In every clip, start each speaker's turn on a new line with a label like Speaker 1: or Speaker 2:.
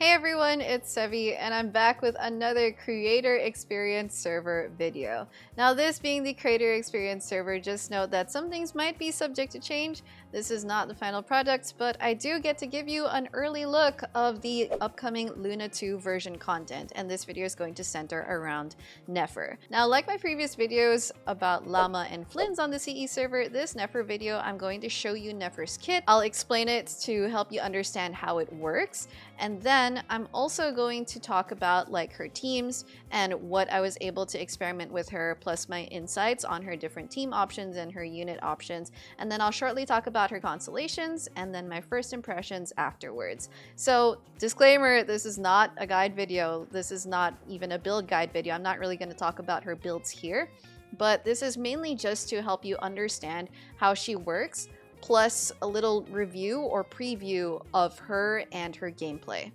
Speaker 1: Hey everyone, it's Sevy, and I'm back with another Creator Experience Server video. Now this being the Creator Experience Server, just note that some things might be subject to change. This is not the final product, but I do get to give you an early look of the upcoming Luna 2 version content, and this video is going to center around Nefer. Now, like my previous videos about Lauma and Flynn's on the CE server, this Nefer video, I'm going to show you Nefer's kit. I'll explain it to help you understand how it works, and then I'm also going to talk about like her teams and what I was able to experiment with her, plus my insights on her different team options and her unit options. And then I'll shortly talk about her constellations and then my first impressions afterwards. So disclaimer, this is not a guide video. This is not even a build guide video. I'm not really going to talk about her builds here, but this is mainly just to help you understand how she works, plus a little review or preview of her and her gameplay.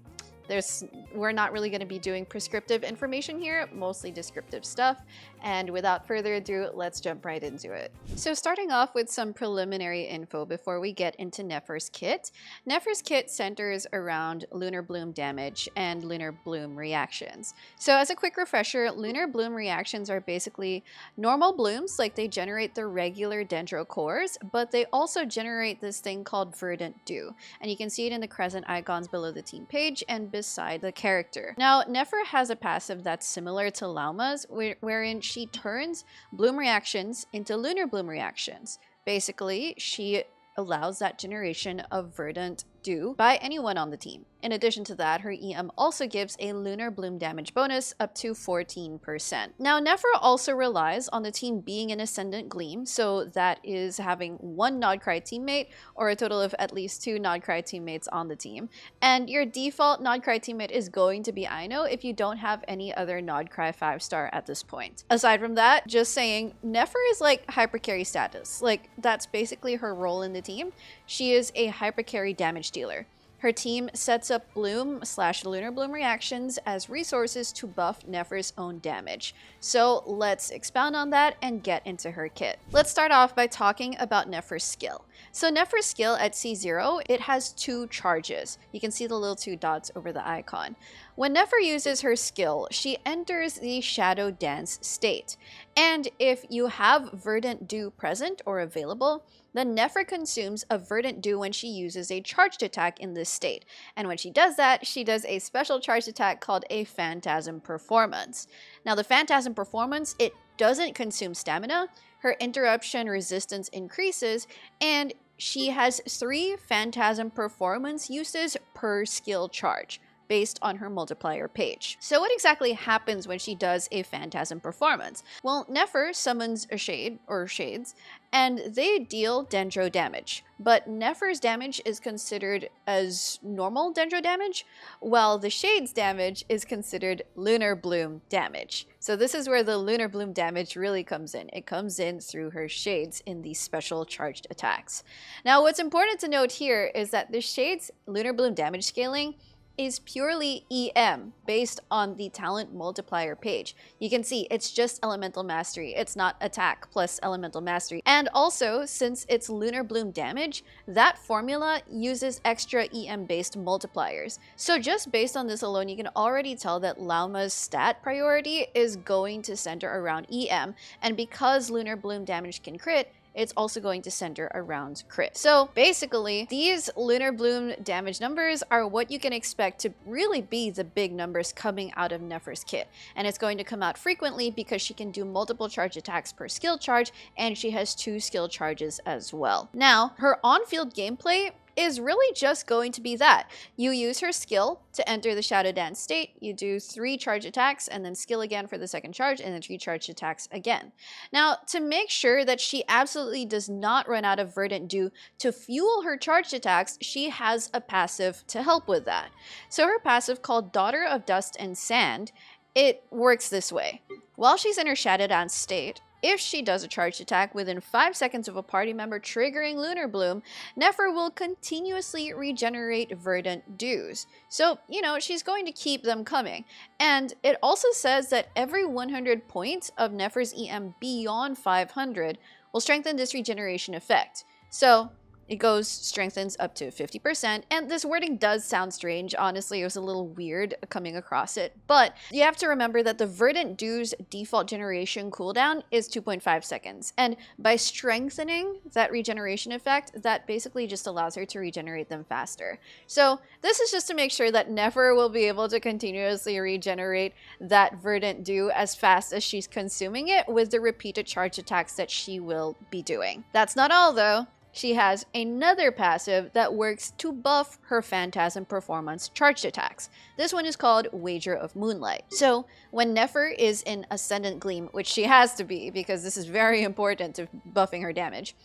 Speaker 1: We're not really going to be doing prescriptive information here, mostly descriptive stuff. And without further ado, let's jump right into it. So starting off with some preliminary info before we get into Nefer's kit. Nefer's kit centers around Lunar Bloom damage and Lunar Bloom reactions. So as a quick refresher, Lunar Bloom reactions are basically normal blooms, like they generate the regular Dendro cores, but they also generate this thing called Verdant Dew. And you can see it in the crescent icons below the team page and beside the character. Now, Nefer has a passive that's similar to Lauma's, wherein she turns bloom reactions into lunar bloom reactions. Basically, she allows that generation of verdant dew by anyone on the team. In addition to that, her EM also gives a lunar bloom damage bonus up to 14%. Now, Nefer also relies on the team being an Ascendant Gleam, so that is having one Krai teammate or a total of at least 2 Krai teammates on the team. And your default Krai teammate is going to be Aino if you don't have any other Krai 5-star at this point. Aside from that, just saying, Nefer is like hypercarry status. Like, that's basically her role in the team. She is a hypercarry damage dealer. Her team sets up Bloom/Lunar Bloom reactions as resources to buff Nefer's own damage. So let's expound on that and get into her kit. Let's start off by talking about Nefer's skill. So Nefer's skill at C0, it has 2 charges. You can see the little 2 dots over the icon. When Nefer uses her skill, she enters the Shadow Dance state. And if you have Verdant Dew present or available, then Nefer consumes a Verdant Dew when she uses a charged attack in this state. And when she does that, she does a special charged attack called a Phantasm Performance. Now the Phantasm Performance, it doesn't consume stamina, her interruption resistance increases, and she has 3 Phantasm Performance uses per skill charge, based on her multiplier page. So what exactly happens when she does a Phantasm Performance? Well, Nefer summons a shade, or shades, and they deal Dendro damage. But Nefer's damage is considered as normal Dendro damage, while the shades damage is considered Lunar Bloom damage. So this is where the Lunar Bloom damage really comes in. It comes in through her shades in these special charged attacks. Now what's important to note here is that the shades Lunar Bloom damage scaling is purely EM based on the talent multiplier page. You can see it's just elemental mastery. It's not attack plus elemental mastery. And also, since it's Lunar Bloom damage, that formula uses extra EM based multipliers. So just based on this alone, you can already tell that Lauma's stat priority is going to center around EM. And because Lunar Bloom damage can crit, it's also going to center around crit. So basically, these Lunar Bloom damage numbers are what you can expect to really be the big numbers coming out of Nefer's kit. And it's going to come out frequently because she can do multiple charge attacks per skill charge, and she has 2 skill charges as well. Now, her on-field gameplay is really just going to be that. You use her skill to enter the Shadow Dance state, you do 3 charge attacks, and then skill again for the second charge, and then 3 charge attacks again. Now, to make sure that she absolutely does not run out of Verdant Dew to fuel her charged attacks, she has a passive to help with that. So her passive, called Daughter of Dust and Sand, it works this way. While she's in her Shadow Dance state, if she does a charged attack within 5 seconds of a party member triggering Lunar Bloom, Nefer will continuously regenerate Verdant Dews. So, you know, she's going to keep them coming. And it also says that every 100 points of Nefer's EM beyond 500 will strengthen this regeneration effect. So, It goes strengthens up to 50%, and this wording does sound strange. Honestly, it was a little weird coming across it, but you have to remember that the Verdant Dew's default generation cooldown is 2.5 seconds, and by strengthening that regeneration effect, that basically just allows her to regenerate them faster. So this is just to make sure that Nefer will be able to continuously regenerate that Verdant Dew as fast as she's consuming it with the repeated charge attacks that she will be doing. That's not all though. She has another passive that works to buff her Phantasm Performance charged attacks. This one is called Wager of Moonlight. So when Nefer is in Ascendant Gleam, which she has to be because this is very important to buffing her damage,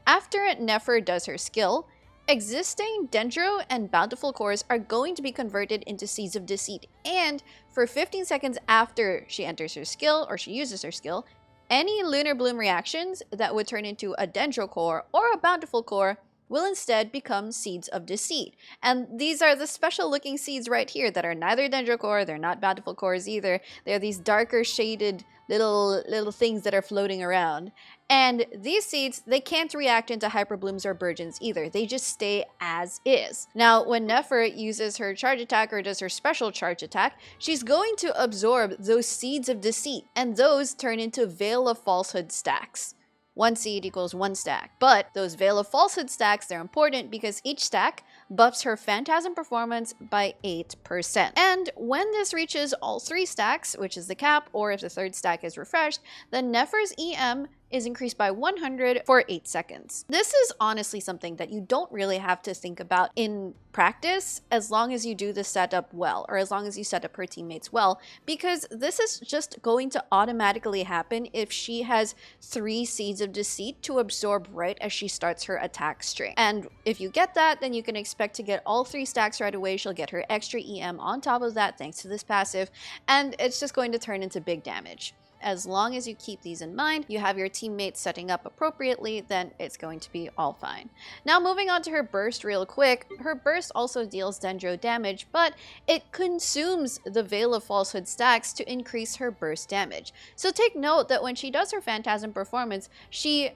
Speaker 1: after Nefer does her skill, existing Dendro and Bountiful Cores are going to be converted into Seeds of Deceit, and for 15 seconds after she enters her skill or she uses her skill, any Lunar Bloom reactions that would turn into a Dendro core or a Bountiful Core will instead become Seeds of Deceit. And these are the special looking seeds right here that are neither Dendro core, they're not Bountiful Cores either. They're these darker shaded little things that are floating around. And these seeds, they can't react into hyperblooms or burgeons either. They just stay as is. Now, when Nefer uses her charge attack or does her special charge attack, she's going to absorb those Seeds of Deceit, and those turn into Veil of Falsehood stacks. 1 seed equals 1 stack. But those Veil of Falsehood stacks, they're important because each stack buffs her Phantasm Performance by 8%. And when this reaches all 3 stacks, which is the cap, or if the 3rd stack is refreshed, then Nefer's EM is increased by 100 for 8 seconds. This is honestly something that you don't really have to think about in practice as long as you do the setup well, or as long as you set up her teammates well, because this is just going to automatically happen if she has 3 Seeds of Deceit to absorb right as she starts her attack string. And if you get that, then you can expect to get all 3 stacks right away. She'll get her extra EM on top of that thanks to this passive, and it's just going to turn into big damage. As long as you keep these in mind, you have your teammates setting up appropriately, then it's going to be all fine. Now moving on to her burst real quick, her burst also deals Dendro damage, but it consumes the Veil of Falsehood stacks to increase her burst damage. So take note that when she does her Phantasm Performance,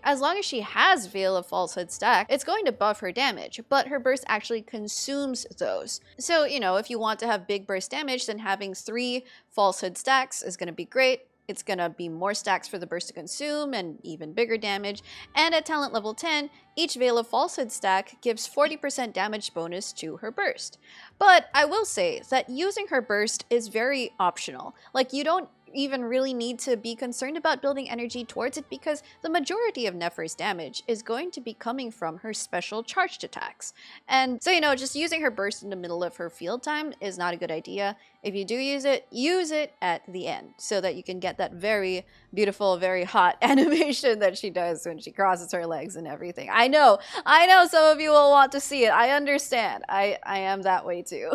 Speaker 1: as long as she has Veil of Falsehood stack, it's going to buff her damage, but her burst actually consumes those. So, you know, if you want to have big burst damage, then having 3 Falsehood stacks is going to be great. It's going to be more stacks for the burst to consume and even bigger damage. And at talent level 10, each Veil of Falsehood stack gives 40% damage bonus to her burst. But I will say that using her burst is very optional. Like, you don't even really need to be concerned about building energy towards it because the majority of Nefer's damage is going to be coming from her special charged attacks. And so, you know, just using her burst in the middle of her field time is not a good idea. If you do use it at the end so that you can get that very beautiful, very hot animation that she does when she crosses her legs and everything. I know some of you will want to see it. I understand. I am that way too.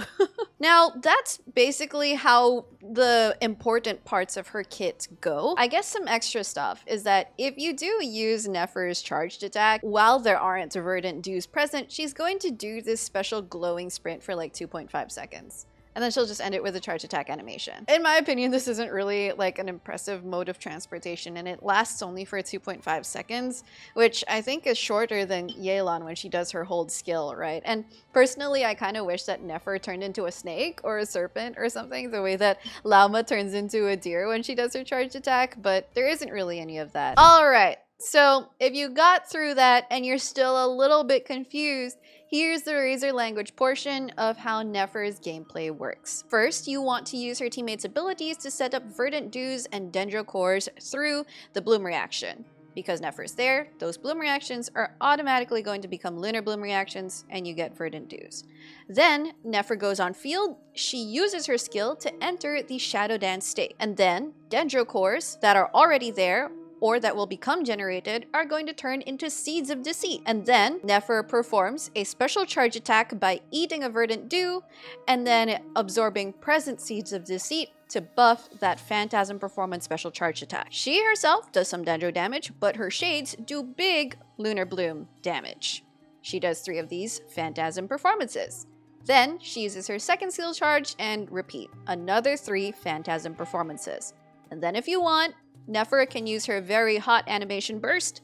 Speaker 1: Now, that's basically how the important parts of her kit go. I guess some extra stuff is that if you do use Nefer's charged attack, while there aren't Verdant Dews present, she's going to do this special glowing sprint for like 2.5 seconds. And then she'll just end it with a charge attack animation. In my opinion, this isn't really like an impressive mode of transportation, and it lasts only for 2.5 seconds, which I think is shorter than Yelan when she does her hold skill, right? And personally, I kind of wish that Nefer turned into a snake or a serpent or something, the way that Lauma turns into a deer when she does her charged attack, but there isn't really any of that. All right, so if you got through that and you're still a little bit confused, here's the Razor language portion of how Nefer's gameplay works. First, you want to use her teammates' abilities to set up Verdant Dews and Dendro cores through the Bloom reaction. Because Nefer's there, those Bloom reactions are automatically going to become Lunar Bloom reactions, and you get Verdant Dews. Then, Nefer goes on field, she uses her skill to enter the Shadow Dance state. And then, Dendro cores that are already there or that will become generated are going to turn into Seeds of Deceit. And then Nefer performs a special charge attack by eating a Verdant Dew and then absorbing present Seeds of Deceit to buff that Phantasm Performance special charge attack. She herself does some Dendro damage, but her shades do big Lunar Bloom damage. She does 3 of these Phantasm Performances. Then she uses her second skill charge and repeat another 3 Phantasm Performances. And then if you want, Nefer can use her very hot animation burst,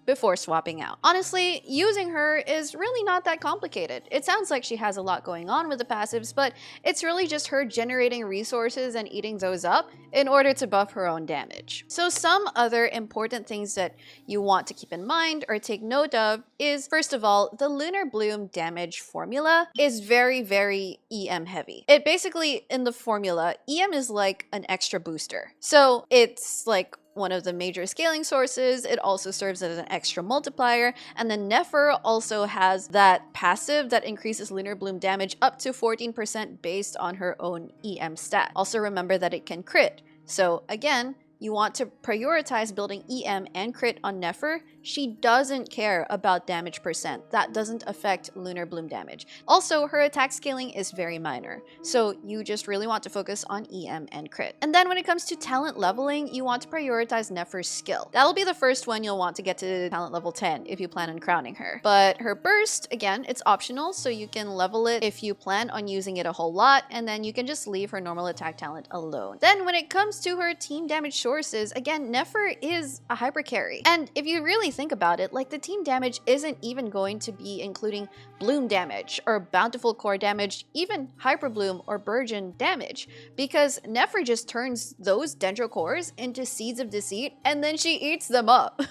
Speaker 1: before swapping out. Honestly, using her is really not that complicated. It sounds like she has a lot going on with the passives, but it's really just her generating resources and eating those up in order to buff her own damage. So some other important things that you want to keep in mind or take note of is, first of all, the Lunar Bloom damage formula is very, very EM heavy. It basically, in the formula, EM is like an extra booster. So it's like one of the major scaling sources. It also serves as an extra multiplier, and then Nefer also has that passive that increases Lunar Bloom damage up to 14% based on her own EM stat. Also remember that it can crit. So again, you want to prioritize building EM and crit on Nefer. She doesn't care about damage percent. That doesn't affect Lunar Bloom damage. Also, her attack scaling is very minor, so you just really want to focus on EM and crit. And then when it comes to talent leveling, you want to prioritize Nefer's skill. That'll be the first one you'll want to get to talent level 10 if you plan on crowning her. But her burst, again, it's optional, so you can level it if you plan on using it a whole lot, and then you can just leave her normal attack talent alone. Then when it comes to her team damage sources, again, Nefer is a hyper carry. And if you really think about it, like, the team damage isn't even going to be including bloom damage or bountiful core damage, even hyper bloom or burgeon damage, because Nefer just turns those dendro cores into seeds of deceit and then she eats them up.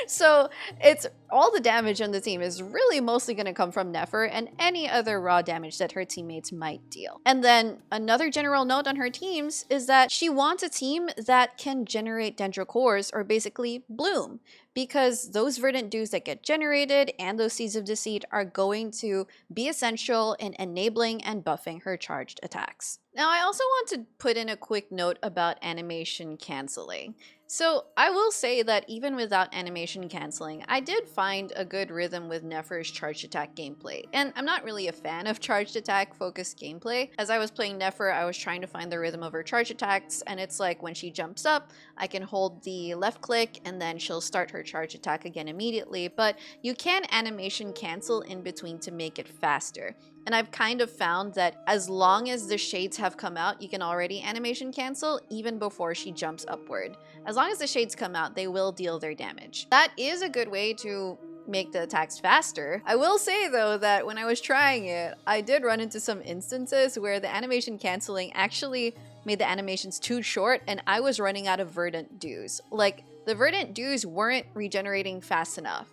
Speaker 1: So it's all the damage on the team is really mostly going to come from Nefer and any other raw damage that her teammates might deal. And then another general note on her teams is that she wants a team that can generate dendro cores, or basically bloom, because those verdant dews that get generated and those seeds of deceit are going to be essential in enabling and buffing her charged attacks. Now, I also want to put in a quick note about animation canceling. So I will say that even without animation canceling, I did find a good rhythm with Nefer's charged attack gameplay. And I'm not really a fan of charged attack focused gameplay. As I was playing Nefer, I was trying to find the rhythm of her charged attacks, and it's like when she jumps up, I can hold the left click and then she'll start her charge attack again immediately, but you can animation cancel in between to make it faster. And I've kind of found that as long as the shades have come out, you can already animation cancel even before she jumps upward. As long as the shades come out, they will deal their damage. That is a good way to make the attacks faster. I will say though that when I was trying it, I did run into some instances where the animation canceling actually made the animations too short and I was running out of verdant dews. Like, the verdant dews weren't regenerating fast enough,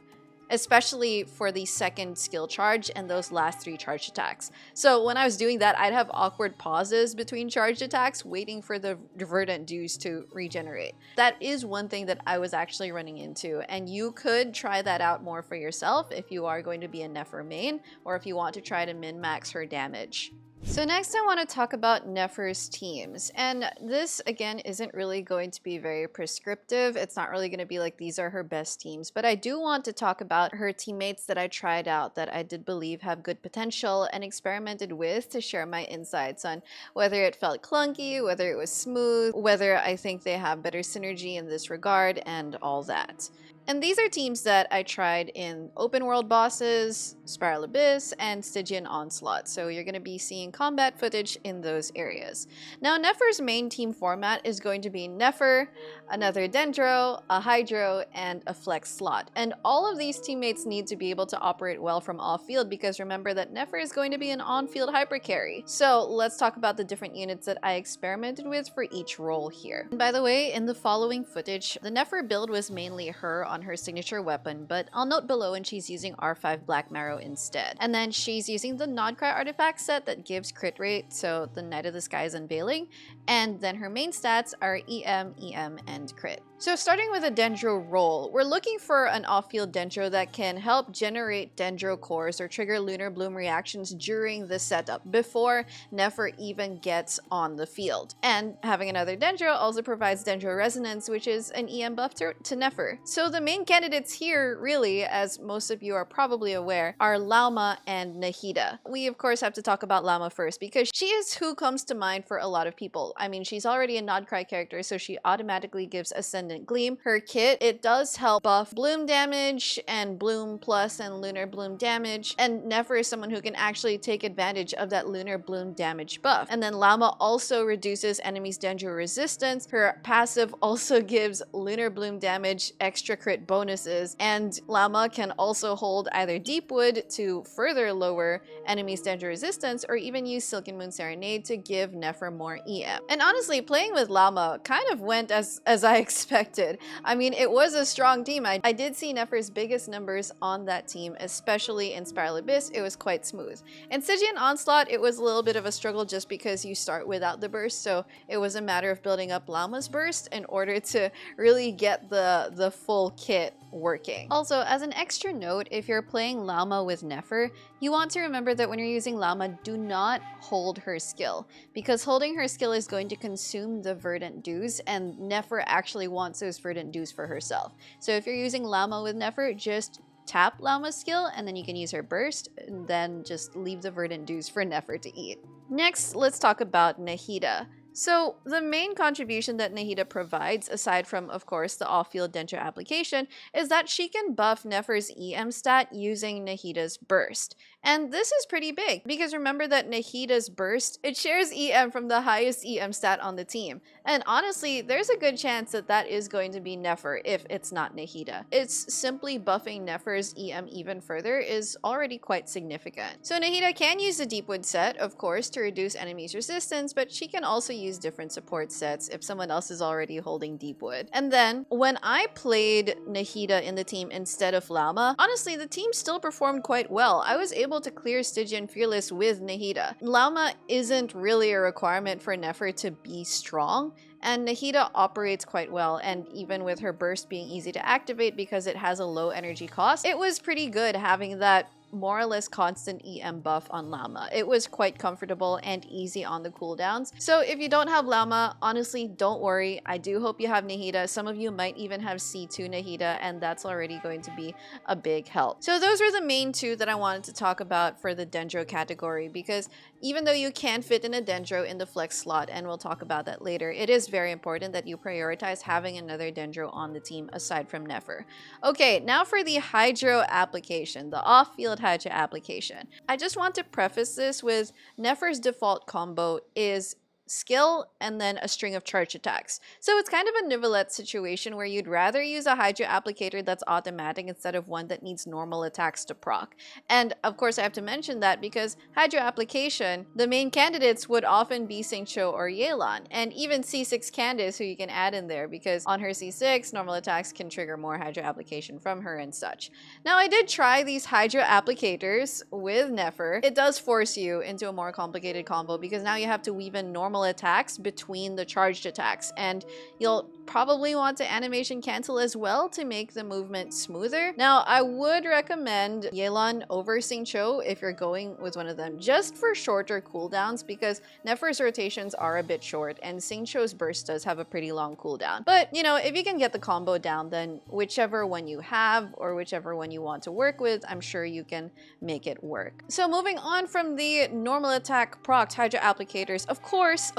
Speaker 1: especially for the second skill charge and those last 3 charged attacks. So when I was doing that, I'd have awkward pauses between charged attacks waiting for the verdant dews to regenerate. That is one thing that I was actually running into, and you could try that out more for yourself if you are going to be a Nefer main, or if you want to try to min-max her damage. So next I want to talk about Nefer's teams, and this again isn't really going to be very prescriptive. It's not really going to be like these are her best teams, but I do want to talk about her teammates that I tried out that I did believe have good potential and experimented with to share my insights on whether it felt clunky, whether it was smooth, whether I think they have better synergy in this regard, and all that. And these are teams that I tried in open world bosses, Spiral Abyss, and Stygian Onslaught, so you're going to be seeing combat footage in those areas. Now, Nefer's main team format is going to be Nefer, another Dendro, a Hydro, and a Flex slot. And all of these teammates need to be able to operate well from off-field, because remember that Nefer is going to be an on-field hypercarry. So let's talk about the different units that I experimented with for each role here. And by the way, in the following footage, the Nefer build was mainly her on her signature weapon, but I'll note below and she's using R5 Black Marrow instead. And then she's using the Krai artifact set that gives crit rate, so the Night of the Sky's Unveiling, and then her main stats are EM, EM, and crit. So starting with a Dendro role, we're looking for an off-field Dendro that can help generate Dendro cores or trigger Lunar Bloom reactions during the setup before Nefer even gets on the field. And having another Dendro also provides Dendro Resonance, which is an EM buff to Nefer. So the main candidates here, really, as most of you are probably aware, are Lauma and Nahida. We of course have to talk about Lauma first, because she is who comes to mind for a lot of people. I mean, she's already a Krai character, so she automatically gives Ascendant Gleam. Her kit, it does help buff bloom damage and bloom plus and lunar bloom damage, and Nefer is someone who can actually take advantage of that lunar bloom damage buff. And then Lauma also reduces enemies' Dendro resistance. Her passive also gives lunar bloom damage, extra crit crit bonuses, and Lauma can also hold either Deep Wood to further lower enemies' Dendro resistance, or even use Silken Moon Serenade to give Nefer more EM. And honestly, playing with Lauma kind of went as I expected. I mean, it was a strong team. I did see Nefer's biggest numbers on that team, especially in Spiral Abyss. It was quite smooth. In Stygian Onslaught, it was a little bit of a struggle just because you start without the burst, so it was a matter of building up Lauma's burst in order to really get the full kit working. Also, as an extra note, if you're playing Lauma with Nefer, you want to remember that when you're using Lauma, do not hold her skill, because holding her skill is going to consume the Verdant Dews, and Nefer actually wants those Verdant Dews for herself. So if you're using Lauma with Nefer, just tap Lauma's skill and then you can use her burst, and then just leave the Verdant Dews for Nefer to eat. Next, let's talk about Nahida. So the main contribution that Nahida provides, aside from, of course, the off-field Dendro application, is that she can buff Nefer's EM stat using Nahida's burst. And this is pretty big, because remember that Nahida's burst, it shares EM from the highest EM stat on the team. And honestly, there's a good chance that that is going to be Nefer if it's not Nahida. It's simply buffing Nefer's EM even further is already quite significant. So Nahida can use the Deepwood set, of course, to reduce enemies' resistance, but she can also use different support sets if someone else is already holding Deepwood. And then, when I played Nahida in the team instead of Lauma, honestly, the team still performed quite well. I was able to clear Stygian Fearless with Nahida. Lauma isn't really a requirement for Nefer to be strong, and Nahida operates quite well, and even with her burst being easy to activate because it has a low energy cost, it was pretty good having that more or less constant EM buff on Lauma. It was quite comfortable and easy on the cooldowns. So if you don't have Lauma, honestly, don't worry. I do hope you have Nahida. Some of you might even have C2 Nahida, and that's already going to be a big help. So those were the main two that I wanted to talk about for the Dendro category, because even though you can fit in a Dendro in the flex slot, and we'll talk about that later, it is very important that you prioritize having another Dendro on the team aside from Nefer. Okay, now for the Hydro application, the off-field Hydro application. I just want to preface this with Nefer's default combo is skill and then a string of charge attacks. So it's kind of a Nivelette situation where you'd rather use a Hydro applicator that's automatic instead of one that needs normal attacks to proc. And of course I have to mention that because Hydro application, the main candidates would often be Xingqiu or Yelan, and even C6 Candace, who you can add in there because on her C6 normal attacks can trigger more Hydro application from her and such. Now I did try these Hydro applicators with Nefer. It does force you into a more complicated combo because now you have to weave in normal attacks between the charged attacks, and you'll probably want to animation cancel as well to make the movement smoother. Now I would recommend Yelan over Xingqiu if you're going with one of them, just for shorter cooldowns, because Nefer's rotations are a bit short and Xingqiu's burst does have a pretty long cooldown. But you know, if you can get the combo down, then whichever one you have or whichever one you want to work with, I'm sure you can make it work. So moving on from the normal attack proc Hydro applicators, of course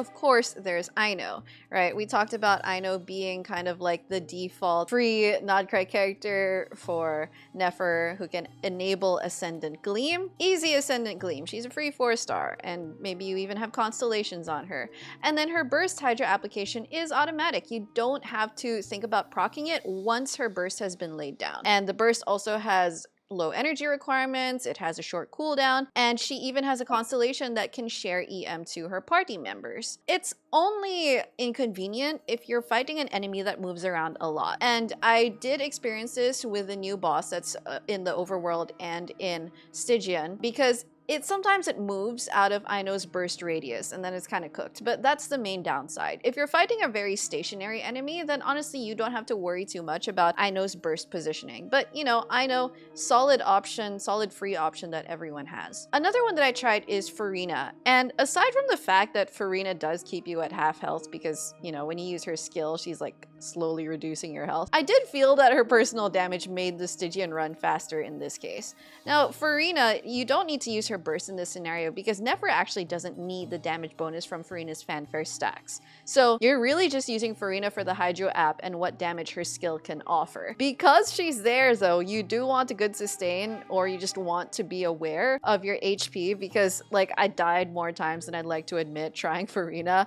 Speaker 1: there's Aino, right? We talked about Aino being kind of like the default free Krai character for Nefer who can enable Ascendant Gleam. Easy Ascendant Gleam. She's a free 4-star, and maybe you even have Constellations on her. And then her burst Hydro application is automatic. You don't have to think about proccing it once her burst has been laid down. And the burst also has low energy requirements, it has a short cooldown, and she even has a constellation that can share EM to her party members. It's only inconvenient if you're fighting an enemy that moves around a lot. And I did experience this with the new boss that's in the overworld and in Stygian, because sometimes it moves out of Aino's burst radius and then it's kind of cooked, but that's the main downside. If you're fighting a very stationary enemy, then honestly you don't have to worry too much about Aino's burst positioning. But you know, Aino, solid option, solid free option that everyone has. Another one that I tried is Farina, and aside from the fact that Farina does keep you at half health because, you know, when you use her skill, she's like slowly reducing your health, I did feel that her personal damage made the Stygian run faster in this case. Now, Farina, you don't need to use her burst in this scenario because Nefer actually doesn't need the damage bonus from Farina's fanfare stacks. So you're really just using Farina for the Hydro app and what damage her skill can offer. Because she's there though, you do want a good sustain, or you just want to be aware of your HP, because like I died more times than I'd like to admit trying Farina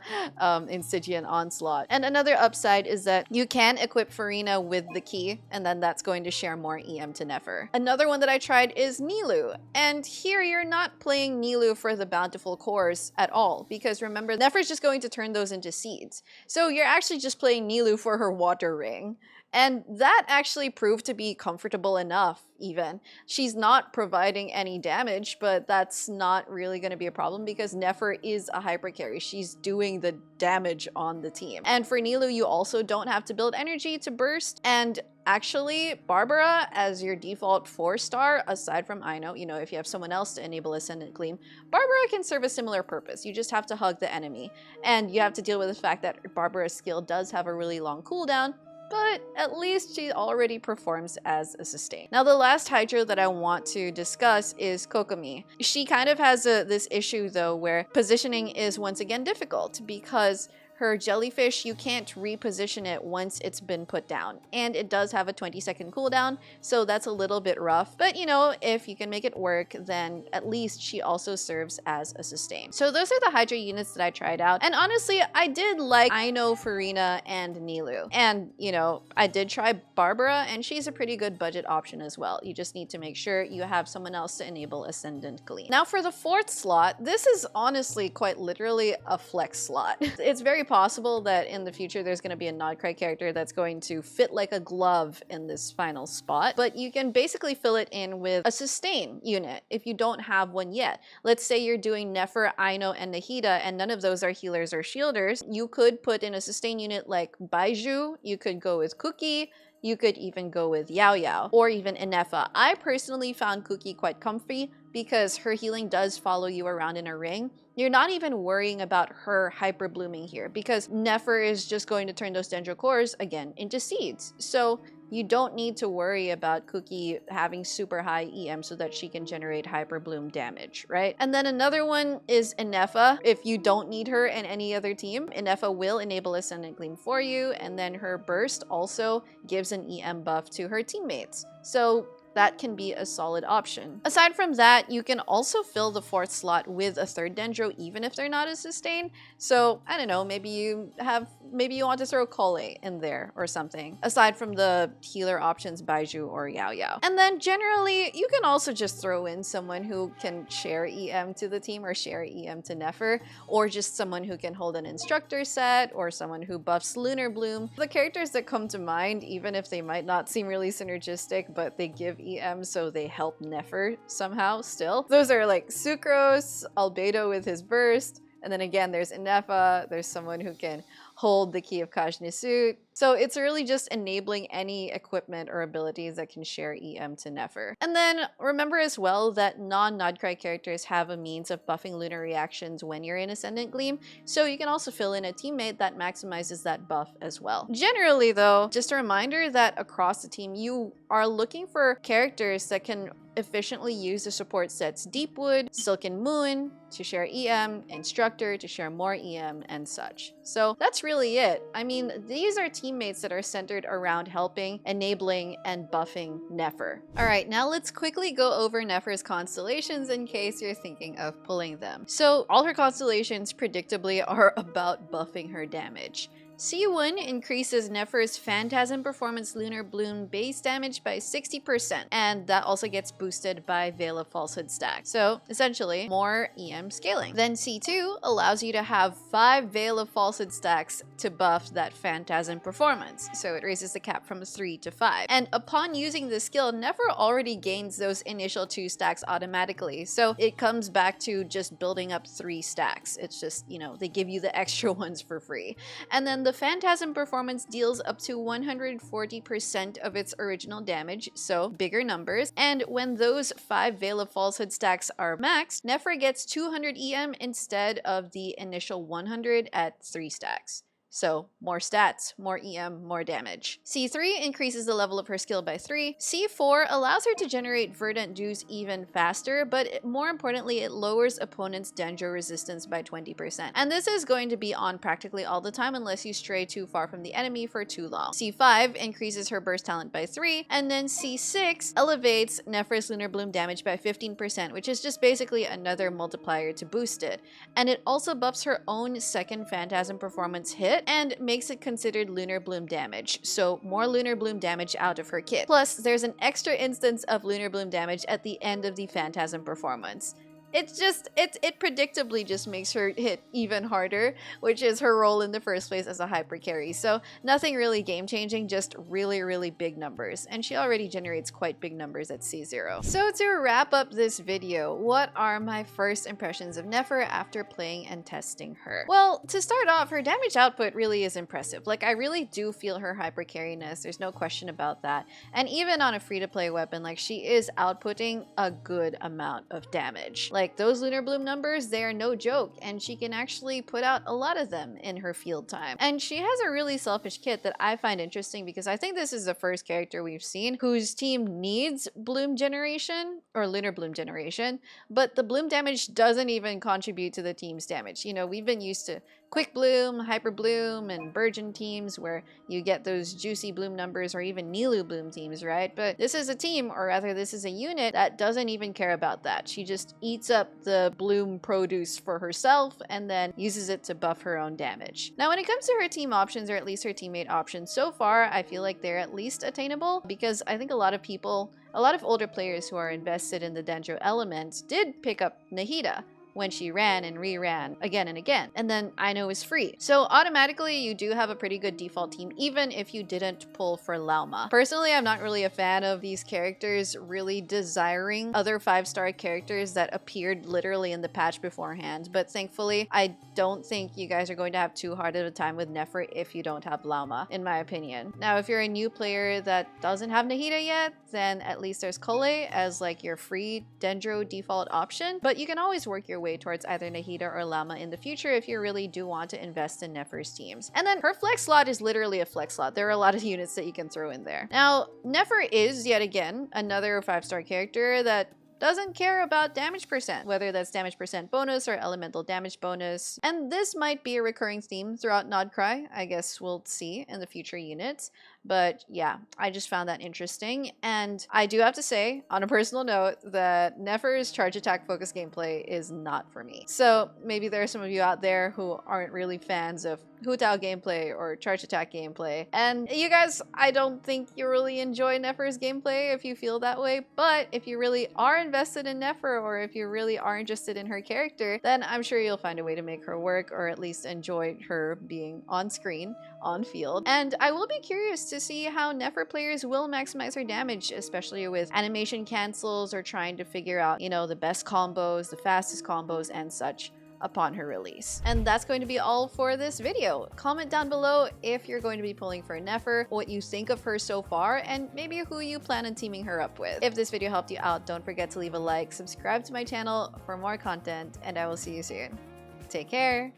Speaker 1: in Stygian Onslaught. And another upside is that but you can equip Farina with the key, and then that's going to share more EM to Nefer. Another one that I tried is Nilou, and here you're not playing Nilou for the bountiful cores at all, because remember, Nefer's just going to turn those into seeds. So you're actually just playing Nilou for her water ring. And that actually proved to be comfortable enough, even. She's not providing any damage, but that's not really going to be a problem because Nefer is a hyper carry. She's doing the damage on the team. And for Nilou, you also don't have to build energy to burst. And actually, Barbara, as your default 4-star, aside from Aino, you know, if you have someone else to enable Ascendant Gleam, Barbara can serve a similar purpose. You just have to hug the enemy. And you have to deal with the fact that Barbara's skill does have a really long cooldown, but at least she already performs as a sustain. Now, the last Hydro that I want to discuss is Kokomi. She kind of has this issue, though, where positioning is once again difficult because her jellyfish, you can't reposition it once it's been put down. And it does have a 20-second cooldown, so that's a little bit rough. But you know, if you can make it work, then at least she also serves as a sustain. So those are the Hydra units that I tried out. And honestly, I did like Aino, Farina, and Nilou. And you know, I did try Barbara, and she's a pretty good budget option as well. You just need to make sure you have someone else to enable Ascendant Gleam. Now for the 4th slot, this is honestly quite literally a flex slot. It's very possible that in the future there's going to be a Krai character that's going to fit like a glove in this final spot, but you can basically fill it in with a sustain unit if you don't have one yet. Let's say you're doing Nefer, Aino, and Nahida, and none of those are healers or shielders. You could put in a sustain unit like Baiju, you could go with Cookie, you could even go with Yao Yao, or even Inefa. I personally found Cookie quite comfy because her healing does follow you around in a ring. You're not even worrying about her hyper blooming here because Nefer is just going to turn those Dendro cores again into seeds. So you don't need to worry about Cookie having super high EM so that she can generate hyper bloom damage, right? And then another one is Inefa. If you don't need her in any other team, Inefa will enable Ascendant Gleam for you, and then her burst also gives an EM buff to her teammates. So that can be a solid option. Aside from that, you can also fill the 4th slot with a 3rd Dendro even if they're not a sustain. So I don't know, maybe you want to throw Kole in there or something, aside from the healer options Baiju or Yao Yao. And then generally, you can also just throw in someone who can share EM to the team or share EM to Nefer, or just someone who can hold an instructor set or someone who buffs Lunar Bloom. The characters that come to mind, even if they might not seem really synergistic, but they give EM, so they help Nefer somehow still. Those are like Sucrose, Albedo with his burst, and then again there's Inefa, there's someone who can hold the key of Kajnisut. So it's really just enabling any equipment or abilities that can share EM to Nefer. And then remember as well that non-Krai characters have a means of buffing lunar reactions when you're in Ascendant Gleam, so you can also fill in a teammate that maximizes that buff as well. Generally though, just a reminder that across the team you are looking for characters that can efficiently use the support sets Deepwood, Silken Moon to share EM, Instructor to share more EM, and such. So that's really it. I mean, these are teammates that are centered around helping, enabling, and buffing Nefer. Alright, now let's quickly go over Nefer's constellations in case you're thinking of pulling them. So all her constellations predictably are about buffing her damage. C1 increases Nefer's Phantasm Performance Lunar Bloom base damage by 60%, and that also gets boosted by Veil of Falsehood stack. So essentially, more EM scaling. Then C2 allows you to have 5 Veil of Falsehood stacks to buff that Phantasm Performance, so it raises the cap from 3 to 5. And upon using this skill, Nefer already gains those initial 2 stacks automatically, so it comes back to just building up 3 stacks. It's just, you know, they give you the extra ones for free. And then the Phantasm Performance deals up to 140% of its original damage, so bigger numbers. And when those 5 Veil of Falsehood stacks are maxed, Nefer gets 200 EM instead of the initial 100 at 3 stacks. So more stats, more EM, more damage. C3 increases the level of her skill by 3. C4 allows her to generate Verdant Dews even faster, but more importantly, it lowers opponents' Dendro resistance by 20%. And this is going to be on practically all the time unless you stray too far from the enemy for too long. C5 increases her burst talent by 3, and then C6 elevates Nefer's Lunar Bloom damage by 15%, which is just basically another multiplier to boost it. And it also buffs her own second Phantasm Performance hit, and makes it considered Lunar Bloom damage, so more Lunar Bloom damage out of her kit. Plus, there's an extra instance of Lunar Bloom damage at the end of the Phantasm performance. It's just, it predictably just makes her hit even harder, which is her role in the first place as a hyper carry. So nothing really game changing, just really, really big numbers. And she already generates quite big numbers at C0. So to wrap up this video, what are my first impressions of Nefer after playing and testing her? Well, to start off, her damage output really is impressive. Like, I really do feel her hyper carriness, there's no question about that. And even on a free-to-play weapon, like, she is outputting a good amount of damage. Like, those Lunar Bloom numbers, they are no joke, and she can actually put out a lot of them in her field time. And she has a really selfish kit that I find interesting because I think this is the first character we've seen whose team needs bloom generation, or Lunar Bloom generation, but the bloom damage doesn't even contribute to the team's damage. You know, we've been used to Quick Bloom, Hyper Bloom, and Burgeon teams where you get those juicy bloom numbers, or even Nilu bloom teams, right? But this is a team, or rather this is a unit, that doesn't even care about that. She just eats up the bloom produce for herself and then uses it to buff her own damage. Now, when it comes to her team options, or at least her teammate options, so far I feel like they're at least attainable, because I think a lot of older players who are invested in the Dendro element did pick up Nahida when she ran and re-ran again and again. And then I know is free. So automatically you do have a pretty good default team, even if you didn't pull for Lauma. Personally, I'm not really a fan of these characters really desiring other 5-star characters that appeared literally in the patch beforehand. But thankfully, I don't think you guys are going to have too hard of a time with Nefer if you don't have Lauma, in my opinion. Now, if you're a new player that doesn't have Nahida yet, then at least there's Krai as like your free Dendro default option. But you can always work your way towards either Nahida or Lauma in the future if you really do want to invest in Nefer's teams. And then her flex slot is literally a flex slot. There are a lot of units that you can throw in there. Now, Nefer is, yet again, another 5-star character that doesn't care about damage percent, whether that's damage percent bonus or elemental damage bonus. And this might be a recurring theme throughout Krai. I guess we'll see in the future units. But yeah, I just found that interesting. And I do have to say, on a personal note, that Nefer's charge attack focus gameplay is not for me. So maybe there are some of you out there who aren't really fans of Hu Tao gameplay or charge attack gameplay. And you guys, I don't think you really enjoy Nefer's gameplay if you feel that way. But if you really are invested in Nefer, or if you really are interested in her character, then I'm sure you'll find a way to make her work, or at least enjoy her being on screen, on field. And I will be curious to see how Nefer players will maximize her damage, especially with animation cancels or trying to figure out, you know, the best combos, the fastest combos, and such upon her release. And that's going to be all for this video. Comment down below if you're going to be pulling for Nefer, what you think of her so far, and maybe who you plan on teaming her up with. If this video helped you out, don't forget to leave a like, subscribe to my channel for more content, and I will see you soon. Take care!